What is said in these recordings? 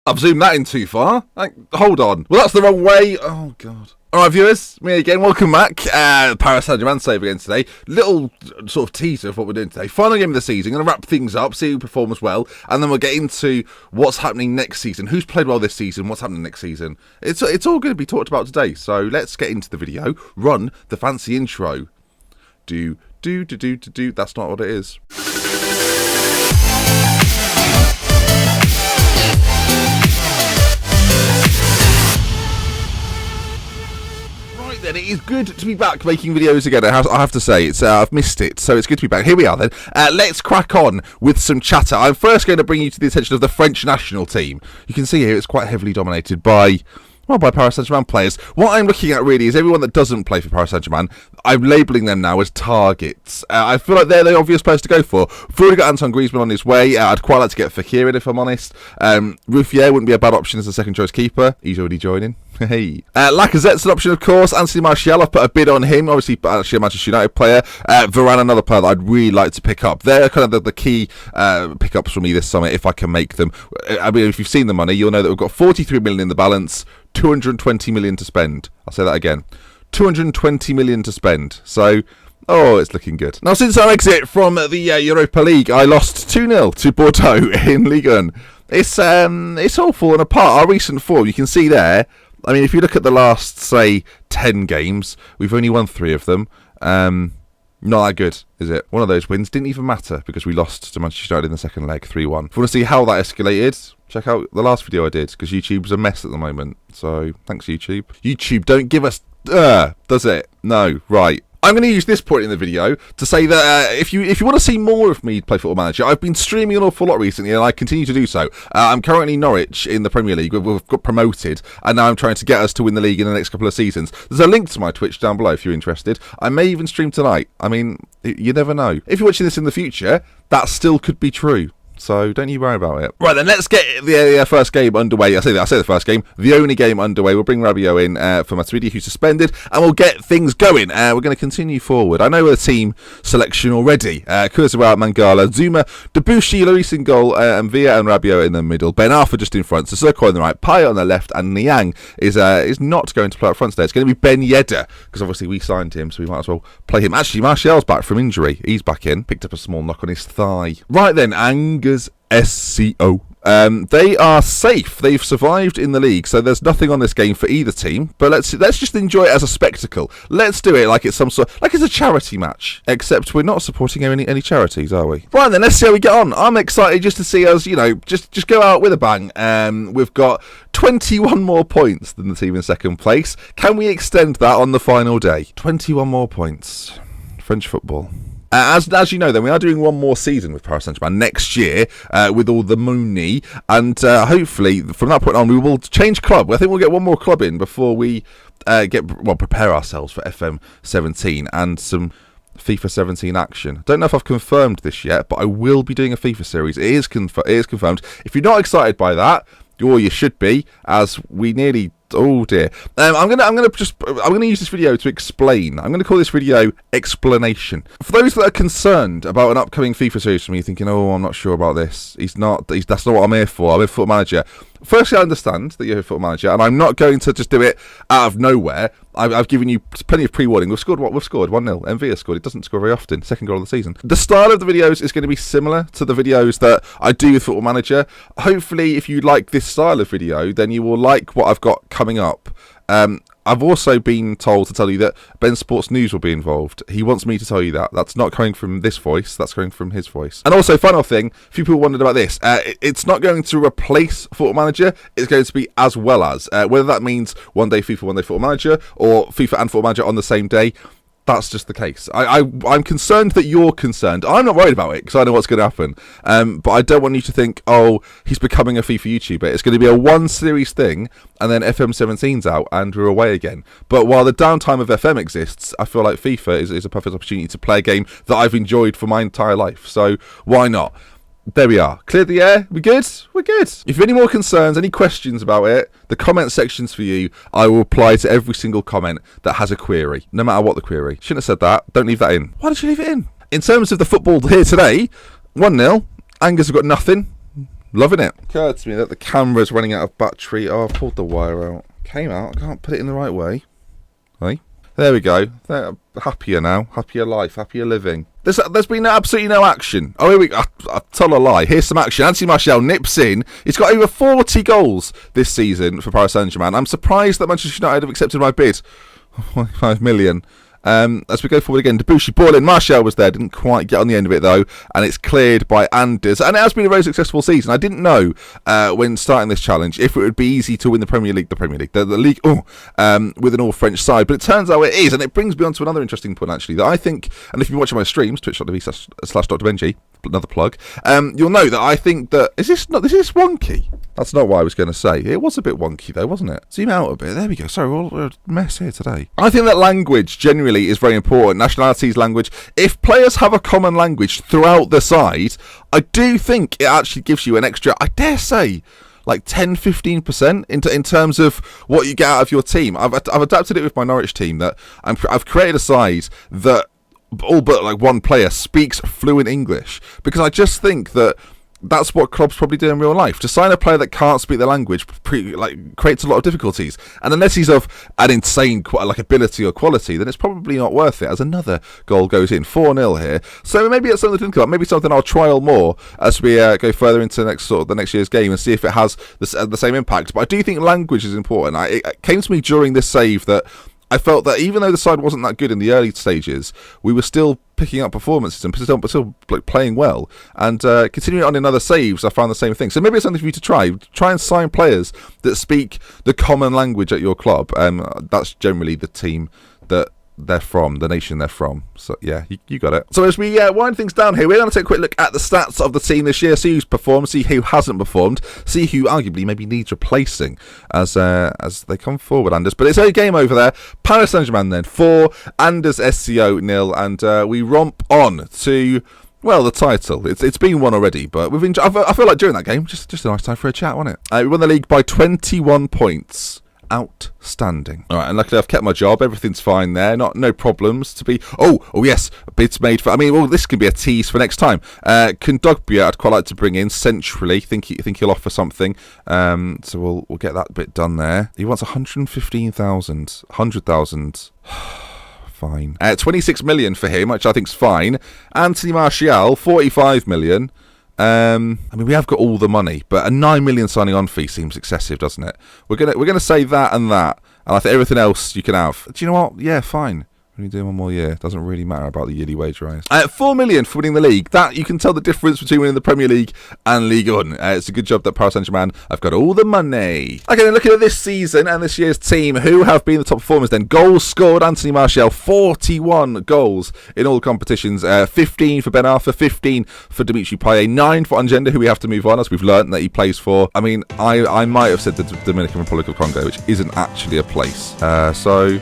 I've zoomed that in too far. Hold on. Well, that's the wrong way. Oh, God. Alright, viewers, me again, welcome back. Paris Saint-Germain save again today. Little sort of teaser of what we're doing today. Final game of the season, going to wrap things up, see who performs well, and then we'll get into what's happening next season. Who's played well this season, what's happening next season. It's all going to be talked about today, so let's get into the video. Run the fancy intro. Do, that's not what it is. Then it is good to be back making videos again. I have to say, I've missed it, so it's good to be back. Here we are then. Let's crack on with some chatter. I'm first going to bring you to the attention of the French national team. You can see here it's quite heavily dominated by Paris Saint-Germain players. What I'm looking at really is everyone that doesn't play for Paris Saint-Germain. I'm labelling them now as targets. I feel like they're the obvious players to go for. We've already got Antoine Griezmann on his way. I'd quite like to get Fekir in, if I'm honest. Ruffier wouldn't be a bad option as a second choice keeper. He's already joining. Hey. Lacazette's an option, of course. Anthony Martial, I've put a bid on him. Obviously, actually a Manchester United player. Varane, another player that I'd really like to pick up. They're kind of the key pickups for me this summer, if I can make them. I mean, if you've seen the money, you'll know that we've got 43 million in the balance, 220 million to spend. I'll say that again. 220 million to spend. So, it's looking good. Now, since our exit from the Europa League, I lost 2-0 to Bordeaux in Ligue 1. It's all fallen apart. Our recent form, you can see there. I mean, if you look at the last, say, 10 games, we've only won 3 of them. Not that good, is it? One of those wins didn't even matter because we lost to Manchester United in the second leg, 3-1. If you want to see how that escalated, check out the last video I did, because YouTube's a mess at the moment. So, thanks, YouTube. YouTube, don't give us... does it? No, right. I'm going to use this point in the video to say that if you want to see more of me play Football Manager, I've been streaming an awful lot recently and I continue to do so. I'm currently Norwich in the Premier League. We've got promoted and now I'm trying to get us to win the league in the next couple of seasons. There's a link to my Twitch down below if you're interested. I may even stream tonight. I mean, you never know. If you're watching this in the future, that still could be true. So don't you worry about it. Right then, let's get the first game underway. I say the first game, the only game underway. We'll bring Rabiot in for Matuidi, who's suspended, and we'll get things going. We're going to continue forward. I know a team selection already. Kurzawa, Mangala, Zuma, Debussy, Lloris in goal, and Villa and Rabiot in the middle. Ben Arfa just in front, Sissoko on the right, Payet on the left, and Niang is not going to play up front today. It's going to be Ben Yedder, because obviously we signed him, so we might as well play him. Actually, Martial's back from injury. He's back in. Picked up a small knock on his thigh. Right then, SCO. They are safe. They've survived in the league, so there's nothing on this game for either team. But let's just enjoy it as a spectacle. Let's do it like it's like it's a charity match. Except we're not supporting any charities, are we? Right then, let's see how we get on. I'm excited just to see us, just go out with a bang. We've got 21 more points than the team in second place. Can we extend that on the final day? 21 more points. French football. As you know, then we are doing one more season with Paris Saint-Germain next year with all the money, and hopefully from that point on we will change club. I think we'll get one more club in before we prepare ourselves for FM 17 and some FIFA 17 action. Don't know if I've confirmed this yet, but I will be doing a FIFA series. It is confirmed. If you're not excited by that, you should be, as we nearly. Oh dear. I'm gonna use this video to explain. I'm gonna call this video explanation. For those that are concerned about an upcoming FIFA series from me, thinking, I'm not sure about this. That's not what I'm here for. I'm here for Football Manager. Firstly, I understand that you're here for Football Manager, and I'm not going to just do it out of nowhere. I've given you plenty of pre-warning. We've scored 1-0. MV has scored. It doesn't score very often. Second goal of the season. The style of the videos is going to be similar to the videos that I do with Football Manager. Hopefully, if you like this style of video, then you will like what I've got coming up. I've also been told to tell you that Ben Sports News will be involved. He wants me to tell you that. That's not coming from this voice. That's coming from his voice. And also, final thing, a few people wondered about this. It's not going to replace Football Manager. It's going to be as well as. Whether that means one day FIFA, one day Football Manager, or FIFA and Football Manager on the same day, that's just the case. I'm concerned that you're concerned. I'm not worried about it because I know what's going to happen. But I don't want you to think, he's becoming a FIFA YouTuber. It's going to be a one series thing, and then FM 17's out and we're away again. But while the downtime of FM exists, I feel like FIFA is a perfect opportunity to play a game that I've enjoyed for my entire life. So why not? There we are. Cleared the air. We good? We're good. If you have any more concerns, any questions about it, the comment section's for you. I will reply to every single comment that has a query, no matter what the query. Shouldn't have said that. Don't leave that in. Why did you leave it in? In terms of the football here today, 1-0. Angers have got nothing. Loving it. Occurred to me that the camera's running out of battery. Oh, I've pulled the wire out. Came out. I can't put it in the right way. Hey? There we go. They're happier now. Happier life. Happier living. There's been absolutely no action. Oh, here we go. I tell a lie. Here's some action. Anthony Martial nips in. He's got over 40 goals this season for Paris Saint-Germain. I'm surprised that Manchester United have accepted my bid. 5 million. As we go forward again, Debussy ball in. Martial was there, didn't quite get on the end of it though, and it's cleared by Anders. And it has been a very successful season. I didn't know when starting this challenge if it would be easy to win the League, the league, with an all-French side, but it turns out it is, and it brings me on to another interesting point actually that I think, and if you've been watching my streams, twitch.tv/drbenji, another plug, you'll know that I think that is this wonky? That's not what I was going to say. It was a bit wonky though, wasn't it? Zoom out a bit. There we go. Sorry, we're a mess here today. I think that language generally is very important. Nationalities, language. If players have a common language throughout the side, I do think it actually gives you an extra, I dare say, like 10-15% in terms of what you get out of your team. I've adapted it with my Norwich team that I've created a side that all but like one player speaks fluent English, because I just think that that's what clubs probably do in real life. To sign a player that can't speak the language creates a lot of difficulties, and unless he's of an insane ability or quality, then it's probably not worth it. As another goal goes in, 4-0 here. So maybe it's something to think about. Maybe something I'll trial more as we go further into the next year's game and see if it has the same impact. But I do think language is important. It came to me during this save that I felt that even though the side wasn't that good in the early stages, we were still picking up performances and still playing well. And continuing on in other saves, I found the same thing. So maybe it's something for you to try. Try and sign players that speak the common language at your club. That's generally the team that they're from, the nation they're from. So yeah, you got it. So as we wind things down here, we're going to take a quick look at the stats of the team this year, see who's performed, see who hasn't performed, see who arguably maybe needs replacing as they come forward, Anders. But it's a game over there. Paris Saint-Germain then 4, Anders SCO 0, and we romp on to, well, the title. It's been won already, but I feel like during that game, just a nice time for a chat, wasn't it? We won the league by 21 points. Outstanding. All right, and luckily I've kept my job. Everything's fine there. No problems to be. Oh yes, bids made for. This can be a tease for next time. Kondogbia, I'd quite like to bring in centrally. Think he'll offer something. So we'll get that bit done there. He wants 100,000. Fine. 26 million for him, which I think's fine. Anthony Martial, 45 million. We have got all the money, but a 9 million signing on fee seems excessive, doesn't it? We're gonna say that, and I think everything else you can have. Do you know what? Yeah, fine. When you do one more year, doesn't really matter about the yearly wage rise. 4 million for winning the league. That you can tell the difference between winning the Premier League and Ligue 1. It's a good job that Paris Saint-Germain have got all the money. Okay, then looking at this season and this year's team, who have been the top performers then? Goals scored, Anthony Martial, 41 goals in all competitions. 15 for Ben Arfa, 15 for Dimitri Payet, 9 for Ungender, who we have to move on as we've learnt that he plays for. I might have said the Dominican Republic of Congo, which isn't actually a place. So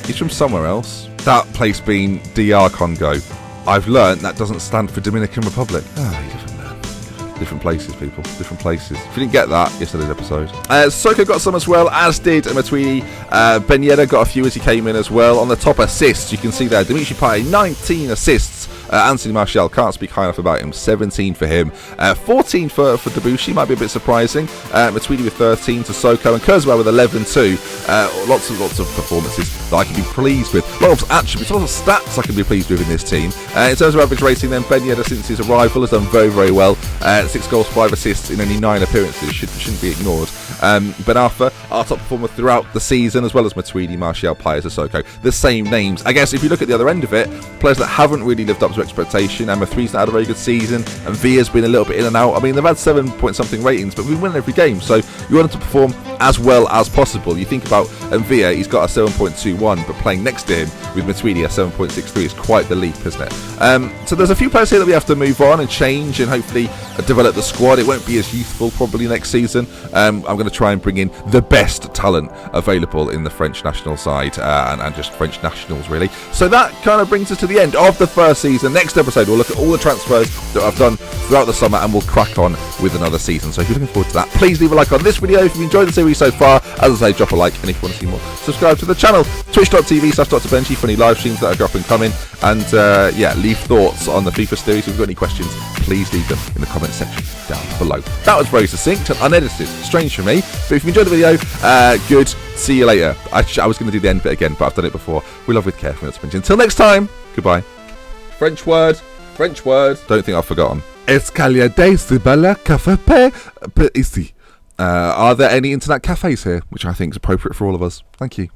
he's from somewhere else. That place being DR Congo. I've learnt that doesn't stand for Dominican Republic. You live and learn. Different places, people. Different places. If you didn't get that, yesterday's episode. Soko got some as well, as did Matuidi. Ben Yedder got a few as he came in as well. On the top assists, you can see there, Dimitri Payet, 19 assists. Anthony Martial, can't speak high enough about him. 17 for him. 14 for Debussy, might be a bit surprising. Matuidi with 13 to Soko, and Kurzweil with 11 too. Lots of performances that I can be pleased with. Lots of attributes, lots of stats I can be pleased with in this team. In terms of average rating then, Ben Yedder since his arrival has done very, very well. 6 goals, 5 assists in only 9 appearances. Shouldn't be ignored. Ben Arfa, our top performer throughout the season, as well as Matuidi, Martial, Payet, Soko. The same names. I guess if you look at the other end of it, players that haven't really lived up to expectation. M3's not had a very good season, and Villa's been a little bit in and out. They've had 7-point-something ratings, but we win every game, so you want them to perform as well as possible. You think about Villa, he's got a 7.21, but playing next to him with Matuidi, a 7.63 is quite the leap, isn't it? So there's a few players here that we have to move on and change and hopefully develop the squad. It won't be as youthful probably next season. I'm going to try and bring in the best talent available in the French national side and just French nationals, really. So that kind of brings us to the end of the first season. Next episode, we'll look at all the transfers that I've done throughout the summer, and we'll crack on with another season. So if you're looking forward to that, please leave a like on this video. If you've enjoyed the series so far, as I say, drop a like, and if you want to see more, subscribe to the channel. Twitch.tv/DrBenji for any live streams that are dropping coming, and yeah, leave thoughts on the FIFA series. If you've got any questions, please leave them in the comment section down below. That was very succinct and unedited, strange for me, but if you enjoyed the video, good. See you later. I was going to do the end bit again, but I've done it before. We love with care from DrBenji. Until next time, goodbye. French word. Don't think I've forgotten. Escalier de bala café ici. Are there any internet cafes here, which I think is appropriate for all of us? Thank you.